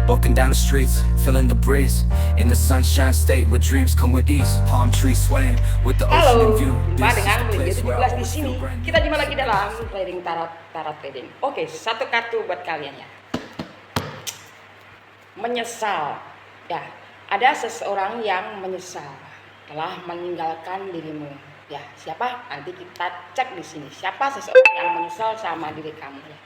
walking down the streets, feeling the breeze, in the sunshine state where dreams come with ease. Palm trees swaying with the ocean in Halo, view. jumpa This is dengan the Media place where 17 I di always sini. feel brand new. Kita jumpa lagi dalam trading tarot trading. Oke, satu kartu buat kalian ya. Menyesal. Ya, ada seseorang yang menyesal telah meninggalkan dirimu. Ya, siapa? Nanti kita cek di sini. Siapa seseorang yang menyesal sama diri kamu ya.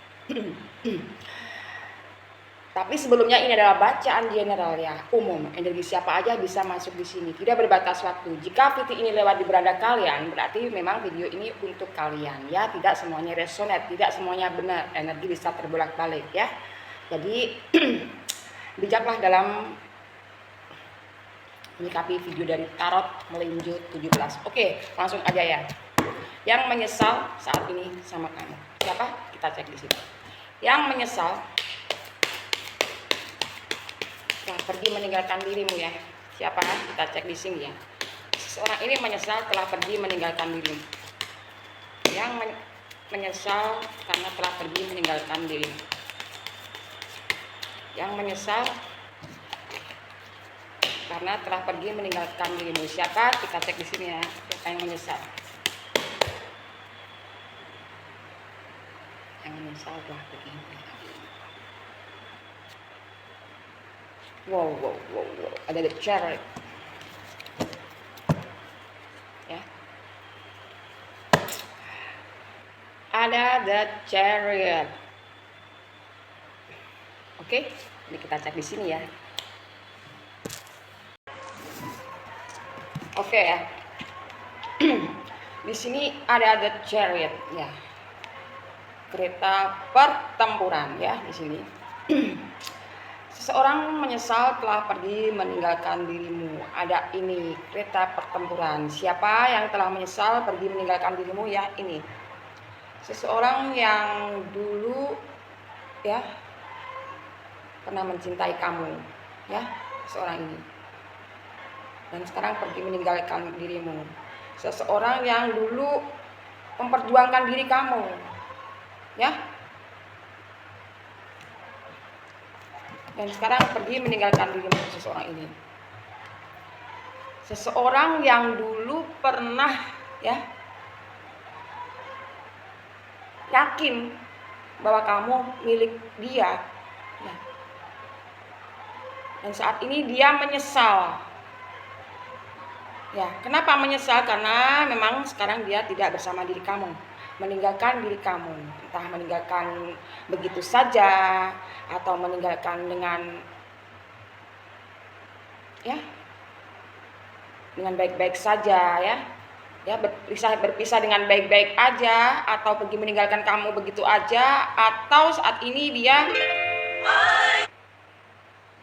Tapi sebelumnya ini adalah bacaan general ya, umum. Energi siapa aja bisa masuk di sini, tidak berbatas waktu. Jika titik ini lewat di beranda kalian, berarti memang video ini untuk kalian ya. Tidak semuanya resonate, tidak semuanya benar. Energi bisa terbolak-balik ya. Jadi bijaklah dalam menyikapi video dari tarot melinju 17. Oke, langsung aja ya. Yang menyesal saat ini sama kamu. Siapa? Kita cek di sini. Yang menyesal telah pergi meninggalkan dirimu ya. Siapa? Kita cek di sini ya. Seseorang ini menyesal telah pergi meninggalkan dirimu. Yang menyesal karena telah pergi meninggalkan dirimu. Yang menyesal karena telah pergi meninggalkan dirimu. Siapa? Kita cek di sini ya. Siapa yang menyesal? Yang menyesal telah pergi meninggalkan dirimu. Wow. Ada the chariot. Ya. Ada the chariot. Oke, ini kita cek di sini ya. Oke ya. Di sini ada the chariot ya. Kereta pertempuran ya di sini. Seseorang menyesal telah pergi meninggalkan dirimu. Ada ini kereta pertempuran. Siapa yang telah menyesal pergi meninggalkan dirimu ya ini. Seseorang yang dulu ya pernah mencintai kamu ya, seorang ini. Dan sekarang pergi meninggalkan dirimu. Seseorang yang dulu memperjuangkan diri kamu ya, dan sekarang pergi meninggalkan dirimu. Seseorang ini, seseorang yang dulu pernah ya yakin bahwa kamu milik dia ya. Dan saat ini dia menyesal ya. Kenapa menyesal? Karena memang sekarang dia tidak bersama diri kamu, meninggalkan diri kamu. Entah meninggalkan begitu saja atau meninggalkan dengan ya dengan baik-baik saja ya. Ya, berpisah dengan baik-baik aja, atau pergi meninggalkan kamu begitu aja, atau saat ini dia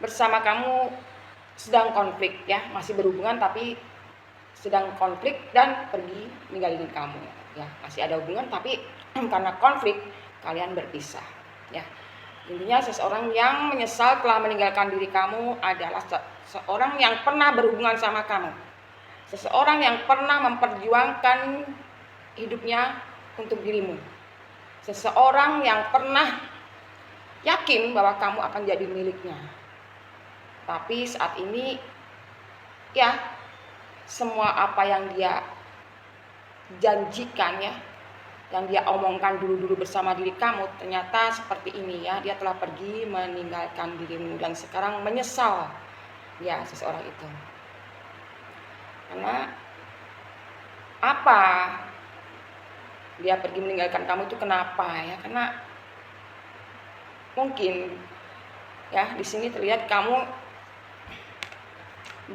bersama kamu sedang konflik ya, masih berhubungan tapi sedang konflik dan pergi ninggalin kamu ya. Masih ada hubungan tapi karena konflik kalian berpisah ya. Intinya seseorang yang menyesal telah meninggalkan diri kamu adalah seseorang yang pernah berhubungan sama kamu. Seseorang yang pernah memperjuangkan hidupnya untuk dirimu. Seseorang yang pernah yakin bahwa kamu akan jadi miliknya. Tapi saat ini ya, semua apa yang dia janjikan ya, yang dia omongkan dulu bersama diri kamu, ternyata seperti ini ya. Dia telah pergi meninggalkan dirimu dan sekarang menyesal ya, seseorang itu. Karena apa dia pergi meninggalkan kamu itu kenapa ya? Karena mungkin ya di sini terlihat kamu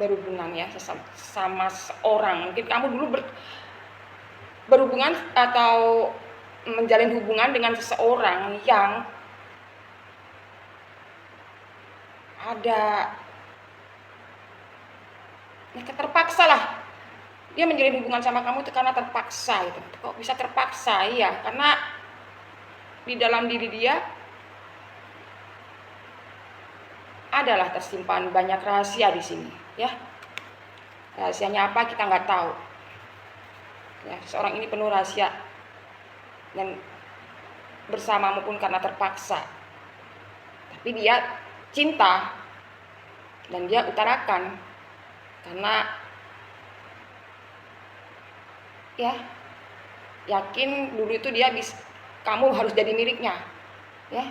berhubungan ya sama seorang. Mungkin kamu dulu berhubungan atau menjalin hubungan dengan seseorang yang ada ya, terpaksa lah dia menjalin hubungan sama kamu itu karena terpaksa itu. Kok bisa terpaksa? Iya, karena di dalam diri dia adalah tersimpan banyak rahasia di sini ya. Rahasianya apa kita nggak tahu ya. Seorang ini penuh rahasia dan bersamamu pun karena terpaksa. Tapi dia cinta dan dia utarakan, karena ya yakin dulu itu dia kamu harus jadi miliknya ya.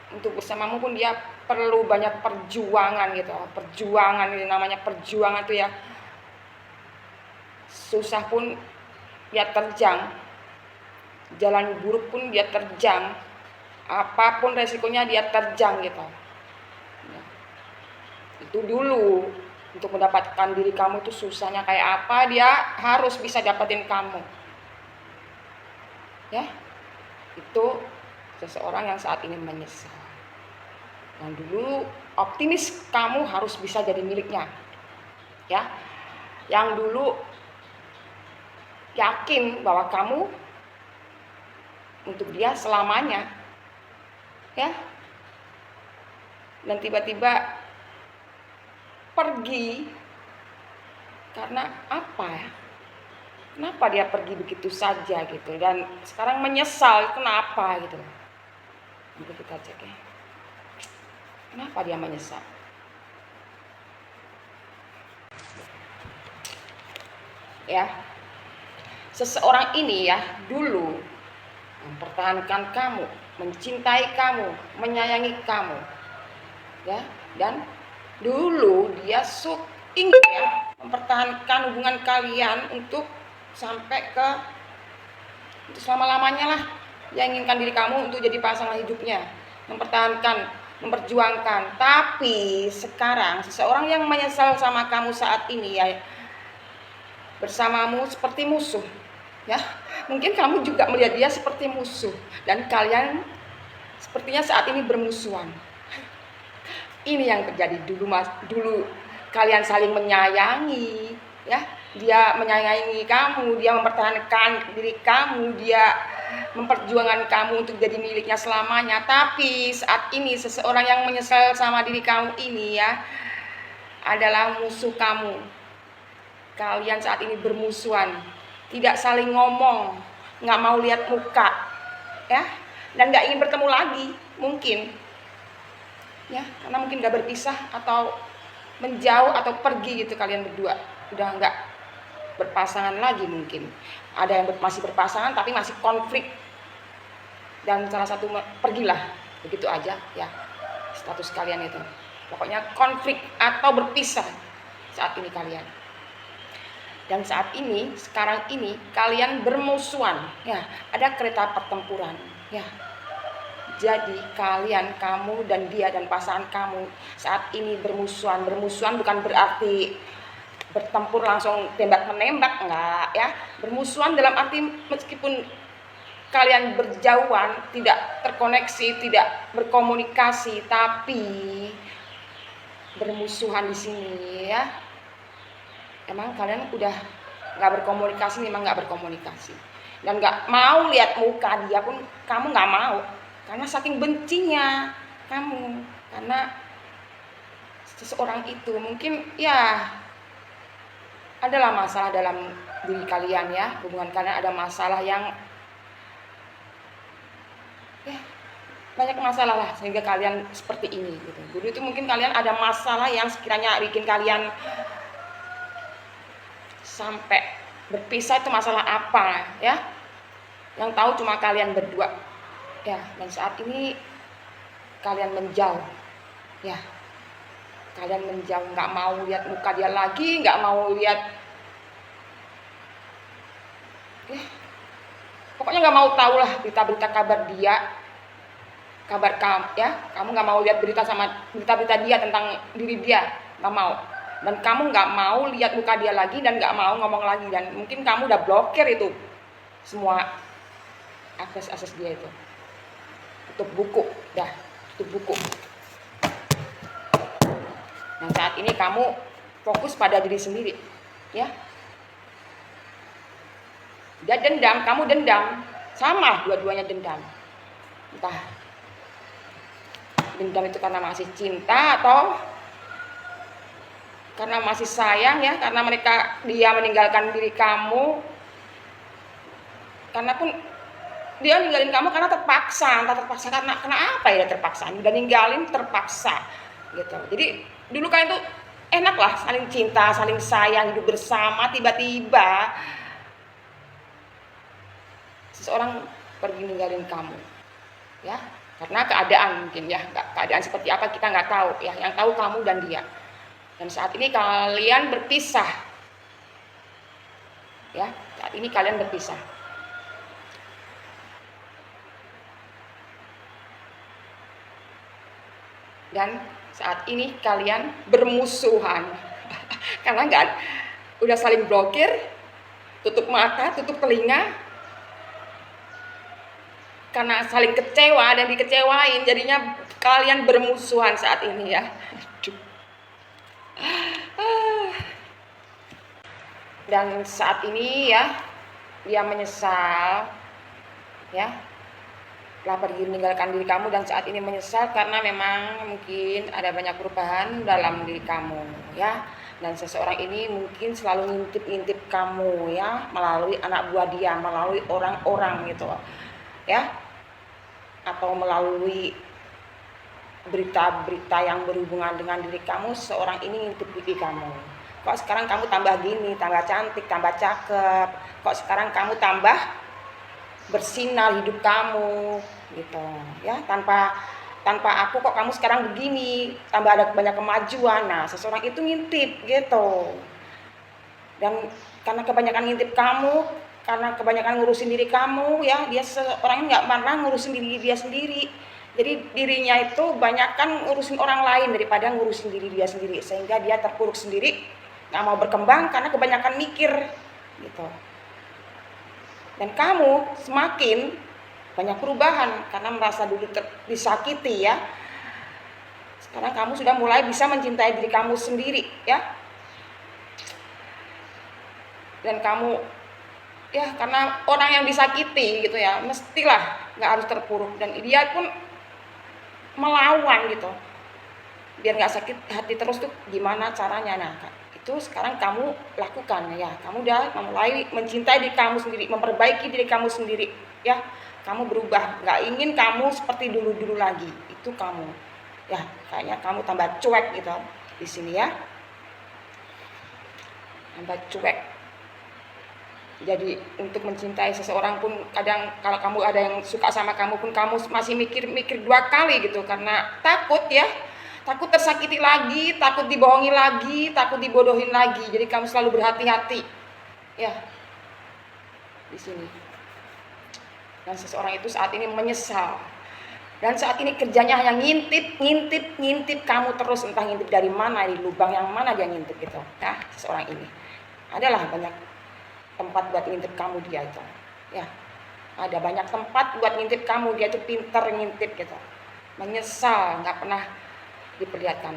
Untuk bersamamu pun dia perlu banyak perjuangan gitu. Perjuangan, ini namanya perjuangan tuh ya, susah pun dia terjang, jalan buruk pun dia terjang, apapun resikonya dia terjang gitu ya. Itu dulu, untuk mendapatkan diri kamu itu susahnya kayak apa, dia harus bisa dapetin kamu ya. Itu seseorang yang saat ini menyesal. Yang dulu optimis kamu harus bisa jadi miliknya ya. Yang dulu yakin bahwa kamu untuk dia selamanya ya. Dan tiba-tiba pergi karena apa ya? Kenapa dia pergi begitu saja gitu, dan sekarang menyesal kenapa gitu. Nanti kita cek ya. Kenapa dia menyesal? Ya. Seseorang ini ya dulu mempertahankan kamu, mencintai kamu, menyayangi kamu. Ya, dan dulu dia ingin ya mempertahankan hubungan kalian untuk sampai ke untuk selama-lamanya lah. Dia inginkan diri kamu untuk jadi pasangan hidupnya, mempertahankan, memperjuangkan. Tapi sekarang seseorang yang menyesal sama kamu saat ini ya, bersamamu seperti musuh ya. Mungkin kamu juga melihat dia seperti musuh, dan kalian sepertinya saat ini bermusuhan. Ini yang terjadi dulu dulu kalian saling menyayangi ya. Dia menyayangi kamu, dia mempertahankan diri kamu, dia memperjuangkan kamu untuk jadi miliknya selamanya. Tapi saat ini seseorang yang menyesal sama diri kamu ini ya adalah musuh kamu. Kalian saat ini bermusuhan, tidak saling ngomong, nggak mau lihat muka ya, dan nggak ingin bertemu lagi mungkin ya, karena mungkin nggak berpisah atau menjauh atau pergi gitu. Kalian berdua udah nggak berpasangan lagi, mungkin ada yang masih berpasangan tapi masih konflik, dan salah satu pergilah begitu aja ya status kalian itu. Pokoknya konflik atau berpisah saat ini kalian. Dan saat ini, sekarang ini kalian bermusuhan ya, ada kereta pertempuran ya. Jadi kalian, kamu dan dia dan pasangan kamu saat ini bermusuhan. Bermusuhan bukan berarti bertempur langsung tembak menembak, enggak ya. Bermusuhan dalam arti meskipun kalian berjauhan, tidak terkoneksi, tidak berkomunikasi, tapi bermusuhan di sini ya. Emang kalian udah nggak berkomunikasi, memang nggak berkomunikasi, dan nggak mau lihat muka dia pun kamu nggak mau, karena saking bencinya kamu. Karena seseorang itu mungkin ya adalah masalah dalam diri kalian ya, hubungan kalian ada masalah yang ya banyak masalah lah sehingga kalian seperti ini gitu. Dulu itu mungkin kalian ada masalah yang sekiranya bikin kalian sampai berpisah. Itu masalah apa ya, yang tahu cuma kalian berdua ya. Dan saat ini kalian menjauh ya, kalian menjauh, nggak mau lihat muka dia lagi, nggak mau lihat ya, pokoknya nggak mau tahu lah berita-berita kabar dia, kabar kamu ya. Kamu nggak mau lihat berita-berita dia tentang diri dia, nggak mau. Dan kamu nggak mau lihat muka dia lagi, dan nggak mau ngomong lagi. Dan mungkin kamu udah blokir itu semua akses dia itu. Tutup buku, tutup buku. Nah saat ini kamu fokus pada diri sendiri ya. Dia dendam, kamu dendam, sama dua-duanya dendam. Entah dendam itu karena masih cinta atau karena masih sayang ya, karena dia meninggalkan diri kamu. Karena pun dia ninggalin kamu karena terpaksa, entah terpaksa karena apa ya, terpaksa. Udah ninggalin terpaksa. gitu. Jadi dulu kalian tuh enak lah, saling cinta, saling sayang, hidup bersama. Tiba-tiba seseorang pergi ninggalin kamu, ya, karena keadaan mungkin ya, keadaan seperti apa kita nggak tahu ya. Yang tahu kamu dan dia. Dan saat ini kalian berpisah, ya. Saat ini kalian berpisah. Dan saat ini kalian bermusuhan karena nggak, udah saling blokir, tutup mata, tutup telinga, karena saling kecewa dan dikecewain, jadinya kalian bermusuhan saat ini ya. Dan saat ini ya, dia menyesal ya, telah pergi meninggalkan diri kamu, dan saat ini menyesal karena memang mungkin ada banyak perubahan dalam diri kamu ya. Dan seseorang ini mungkin selalu ngintip-ngintip kamu ya, melalui anak buah dia, melalui orang-orang gitu ya, atau melalui berita-berita yang berhubungan dengan diri kamu. Seorang ini ngintip diri kamu. Kok sekarang kamu tambah gini, tambah cantik, tambah cakep, kok sekarang kamu tambah bersinar hidup kamu gitu ya, tanpa aku kok kamu sekarang begini, tambah ada banyak kemajuan. Nah, seseorang itu ngintip gitu. Dan karena kebanyakan ngintip kamu, karena kebanyakan ngurusin diri kamu ya, dia seorang nggak pernah ngurusin diri dia sendiri. Jadi dirinya itu banyakkan ngurusin orang lain daripada ngurusin diri dia sendiri, sehingga dia terpuruk sendiri, nggak mau berkembang karena kebanyakan mikir gitu. Dan kamu semakin banyak perubahan karena merasa dulu disakiti ya. Sekarang kamu sudah mulai bisa mencintai diri kamu sendiri ya. Dan kamu ya, karena orang yang disakiti gitu ya, mestilah nggak harus terpuruk, dan dia pun melawan gitu biar nggak sakit hati terus. Tuh gimana caranya? Nah, itu sekarang kamu lakukan ya. Kamu udah mulai mencintai diri kamu sendiri, memperbaiki diri kamu sendiri ya. Kamu berubah, nggak ingin kamu seperti dulu-dulu lagi. Itu kamu ya, kayaknya kamu tambah cuek gitu di sini ya, tambah cuek. Jadi untuk mencintai seseorang pun kadang kalau kamu ada yang suka sama kamu pun kamu masih mikir-mikir 2 kali gitu, karena takut ya, takut tersakiti lagi, takut dibohongi lagi, takut dibodohin lagi. Jadi kamu selalu berhati-hati ya di sini. Dan seseorang itu saat ini menyesal, dan saat ini kerjanya hanya ngintip kamu terus, entah ngintip dari mana, di lubang yang mana dia ngintip gitu ya. Seseorang ini adalah banyak tempat buat ngintip kamu dia itu ya, ada banyak tempat buat ngintip kamu. Dia itu pintar ngintip gitu, menyesal nggak pernah diperlihatkan,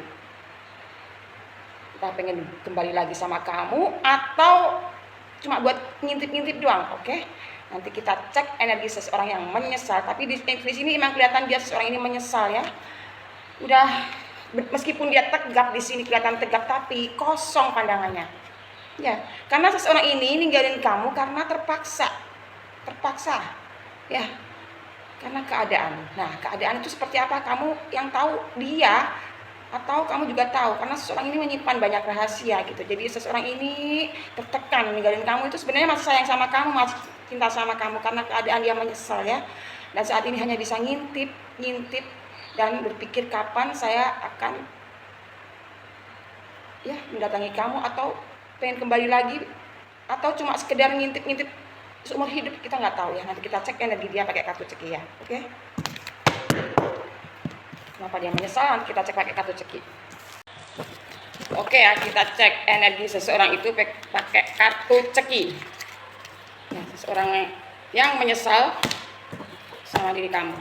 entah pengen kembali lagi sama kamu atau cuma buat ngintip-ngintip doang. Oke, nanti kita cek energi seseorang yang menyesal. Tapi di sini memang kelihatan dia, seseorang ini menyesal ya. Udah, meskipun dia tegap di sini kelihatan tegap, tapi kosong pandangannya ya, karena seseorang ini ninggalin kamu karena terpaksa ya, karena keadaan. Nah, keadaan itu seperti apa kamu yang tahu, dia atau kamu juga tahu, karena seseorang ini menyimpan banyak rahasia gitu. Jadi seseorang ini tertekan ninggalin kamu itu sebenarnya masih sayang sama kamu, masih cinta sama kamu, karena keadaan dia menyesal ya. Dan saat ini hanya bisa ngintip dan berpikir kapan saya akan ya mendatangi kamu, atau pengen kembali lagi, atau cuma sekedar ngintip seumur hidup, kita nggak tahu ya. Nanti kita cek energi dia pakai kartu ceki ya. Oke, kenapa dia menyesal, nanti kita cek pakai kartu ceki. Oke ya, kita cek energi seseorang itu pakai kartu ceki ya. Seseorang yang menyesal sama diri kamu,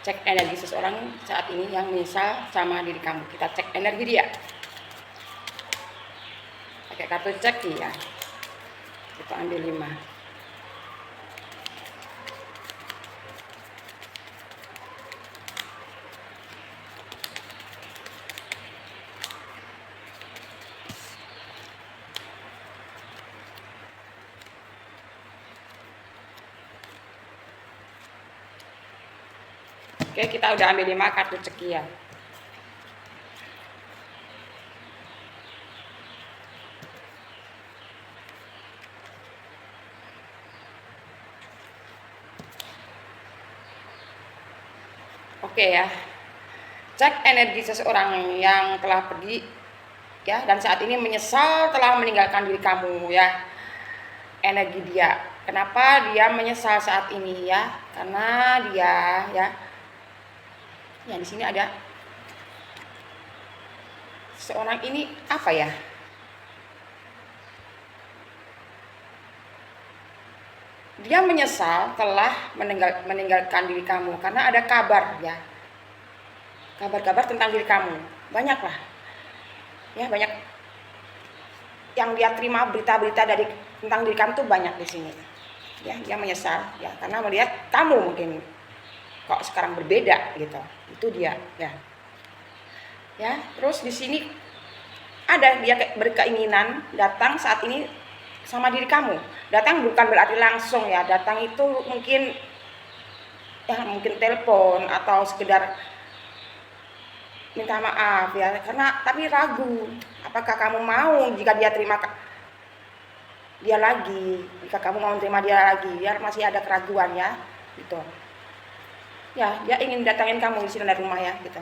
cek energi seseorang saat ini yang menyesal sama diri kamu. Kita cek energi dia pakai kartu ceki ya. Kita ambil 5. Oke, kita udah ambil 5 kartu ceki ya. Oke ya, cek energi seseorang yang telah pergi ya, dan saat ini menyesal telah meninggalkan diri kamu ya. Energi dia, kenapa dia menyesal saat ini ya? Karena dia ya di sini ada seorang ini apa ya? Dia menyesal telah meninggalkan diri kamu karena ada kabar ya. Kabar-kabar tentang diri kamu. Banyak lah. Ya, banyak yang dia terima berita-berita tentang diri kamu tuh banyak di sini. Ya, dia menyesal ya karena melihat kamu mungkin kok sekarang berbeda gitu. Itu dia ya. Ya, terus di sini ada dia berkeinginan datang saat ini sama diri kamu. Datang bukan berarti langsung ya, datang itu mungkin telepon atau sekedar minta maaf ya, karena tapi ragu apakah kamu mau jika dia terima dia lagi, jika kamu mau terima dia lagi, biar masih ada keraguan ya gitu. Ya, dia ingin datangin kamu di sini dari rumah ya gitu.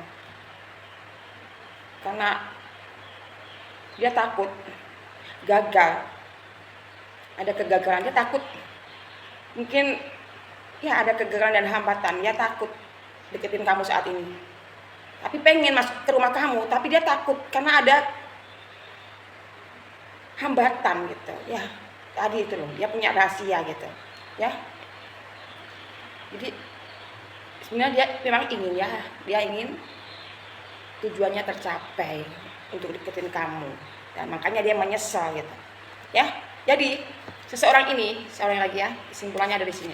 Karena dia takut gagal. Ada kegagalan, dia takut mungkin ya ada kegagalan dan hambatan, dia takut deketin kamu saat ini, tapi pengen masuk ke rumah kamu, tapi dia takut karena ada hambatan gitu ya. Tadi itu loh, dia punya rahasia gitu ya. Jadi sebenarnya dia memang ingin ya, dia ingin tujuannya tercapai untuk deketin kamu, dan makanya dia menyesal gitu ya. Jadi seseorang ini, seorang lagi ya, kesimpulannya ada di sini.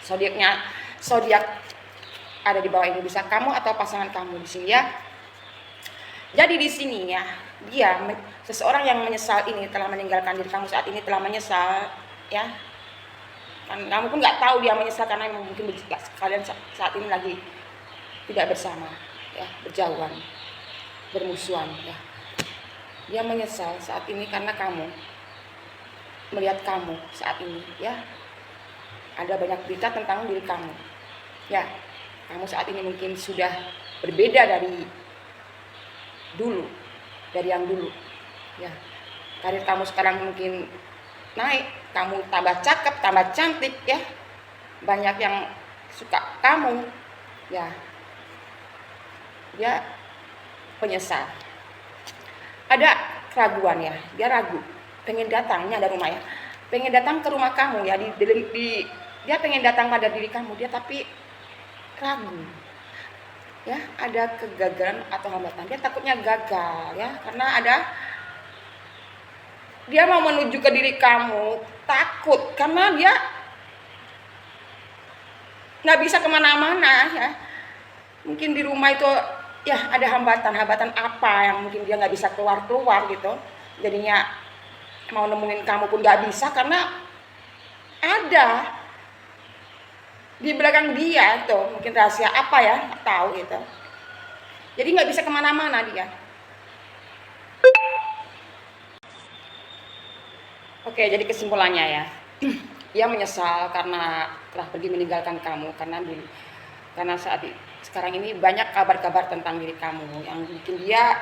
Zodiak ada di bawah ini, bisa kamu atau pasangan kamu di sini ya. Jadi di sini ya, seseorang yang menyesal ini telah meninggalkan diri kamu saat ini, telah menyesal ya. Kan kamu pun nggak tahu dia menyesal karena mungkin kalian saat ini lagi tidak bersama ya, berjauhan, bermusuhan ya. Dia menyesal saat ini karena kamu melihat kamu saat ini ya, ada banyak berita tentang diri kamu ya. Kamu saat ini mungkin sudah berbeda dari dulu, dari yang dulu ya. Karir kamu sekarang mungkin naik, kamu tambah cakep, tambah cantik ya, banyak yang suka kamu ya. Dia penyesal, ada keraguan ya, dia ragu, pengen datangnya ada rumah ya, pengen datang ke rumah kamu ya, dia pengen datang pada diri kamu dia, tapi ragu ya, ada kegagalan atau hambatan, dia takutnya gagal ya, karena dia mau menuju ke diri kamu, takut karena dia nggak bisa kemana-mana ya. Mungkin di rumah itu ya ada hambatan apa yang mungkin dia nggak bisa keluar gitu, jadinya mau nemuin kamu pun gak bisa karena ada di belakang dia tuh mungkin rahasia apa ya, nggak tahu gitu. Jadi nggak bisa kemana-mana dia. Oke, jadi kesimpulannya ya, dia menyesal karena telah pergi meninggalkan kamu, karena sekarang ini banyak kabar-kabar tentang diri kamu yang bikin dia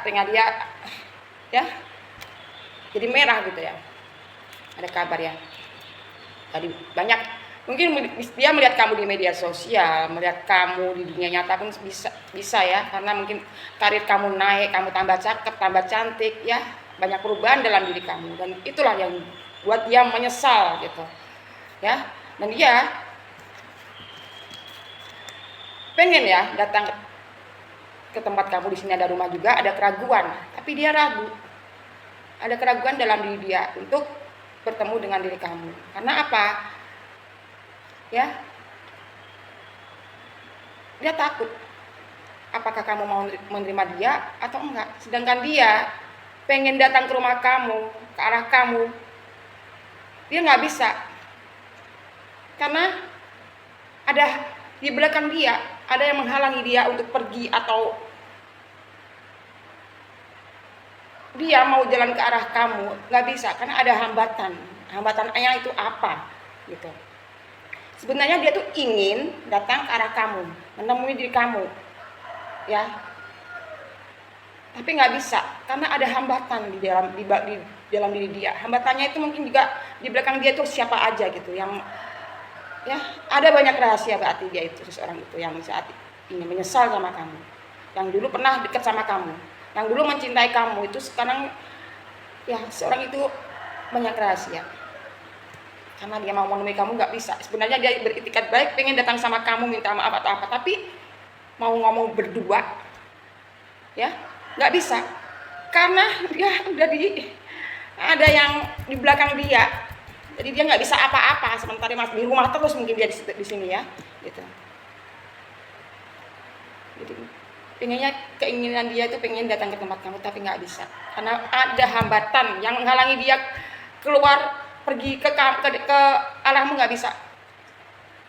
ya jadi merah gitu ya. Ada kabar ya, tadi banyak, mungkin dia melihat kamu di media sosial, melihat kamu di dunia nyata pun bisa ya, karena mungkin karir kamu naik, kamu tambah cakep, tambah cantik ya, banyak perubahan dalam diri kamu, dan itulah yang buat dia menyesal gitu ya. Dan dia pengen ya datang ke tempat kamu, di sini ada rumah juga, ada keraguan, tapi dia ragu. Ada keraguan dalam diri dia untuk bertemu dengan diri kamu. Karena apa? Ya, dia takut apakah kamu mau menerima dia atau enggak. Sedangkan dia pengen datang ke rumah kamu, ke arah kamu, dia nggak bisa. Karena ada di belakang dia, ada yang menghalangi dia untuk pergi, atau dia mau jalan ke arah kamu nggak bisa karena ada hambatannya itu apa gitu. Sebenarnya dia tuh ingin datang ke arah kamu, menemui diri kamu ya. Tapi nggak bisa karena ada hambatan di dalam diri dia. Hambatannya itu mungkin juga di belakang dia itu siapa aja gitu yang ya ada banyak rahasia berarti dia itu seseorang itu yang saat ini menyesal sama kamu, yang dulu pernah dekat sama kamu, yang dulu mencintai kamu itu sekarang ya seorang itu banyak rahasia karena dia mau menemui kamu nggak bisa. Sebenarnya dia beritikat baik pengen datang sama kamu minta maaf atau apa, tapi mau ngomong berdua ya nggak bisa karena dia udah ada yang di belakang dia, jadi dia nggak bisa apa-apa. Sementara mas di rumah terus mungkin dia di sini ya gitu. Jadi pengennya keinginan dia itu pengen datang ke tempat kamu tapi nggak bisa karena ada hambatan yang menghalangi dia keluar pergi ke arahmu, nggak bisa.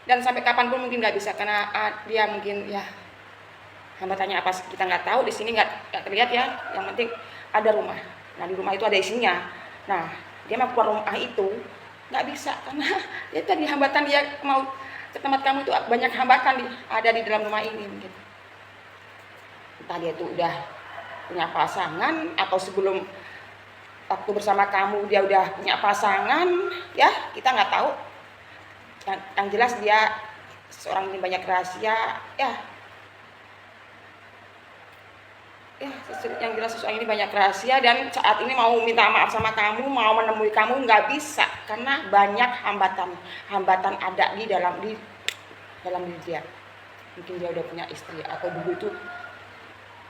Dan sampai kapanpun mungkin nggak bisa karena dia mungkin ya hambatannya apa kita nggak tahu, di sini nggak terlihat ya. Yang penting ada rumah. Nah di rumah itu ada isinya. Nah dia mau keluar rumah itu nggak bisa karena dia tadi hambatan, dia mau ke tempat kamu itu banyak hambatan ada di dalam rumah ini mungkin. Entah dia itu udah punya pasangan atau sebelum waktu bersama kamu dia udah punya pasangan ya, kita nggak tahu. Yang jelas dia seorang ini banyak rahasia ya. Yang jelas seseorang ini banyak rahasia dan saat ini mau minta maaf sama kamu, mau menemui kamu nggak bisa karena banyak hambatan ada di dalam diri dia. Mungkin dia udah punya istri atau dulu itu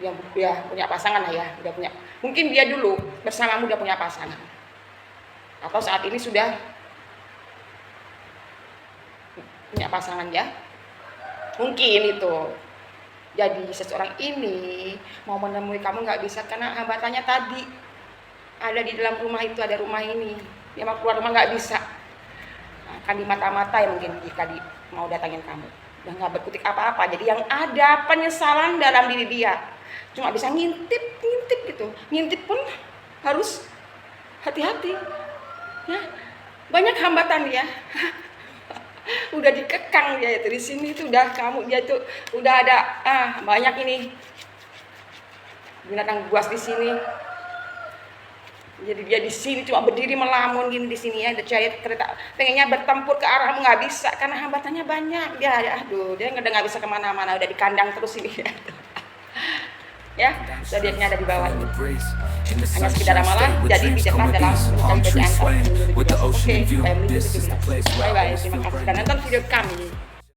yang ya, punya pasangan lah ya, udah punya. Mungkin dia dulu bersamamu udah punya pasangan atau saat ini sudah punya pasangan ya, mungkin itu. Jadi seseorang ini mau menemui kamu nggak bisa karena hambatannya tadi ada di dalam rumah itu, ada rumah ini. Dia mau keluar rumah nggak bisa. Nah, kan di mata-mata ya mungkin jika mau datangin kamu. Udah nggak berkutik apa-apa. Jadi yang ada penyesalan dalam diri dia. Cuma bisa ngintip gitu. Ngintip pun harus hati-hati. Ya, banyak hambatan ya. Udah dikekang dia itu di sini itu udah kamu dia itu udah ada banyak ini binatang buas di sini. Jadi dia di sini cuma berdiri melamun gini di sini ya, ada cahaya kereta pengennya bertempur ke arahmu nggak bisa karena hambatannya banyak. Dia aduh dia nggak bisa kemana-mana, udah di kandang terus ini ya. Zodiaknya ada di bawah ini. Hanya sekedar ramalan, jadi bijaklah dalam mencari bacaan. Oke, bye bye, terima kasih sudah nonton video kami.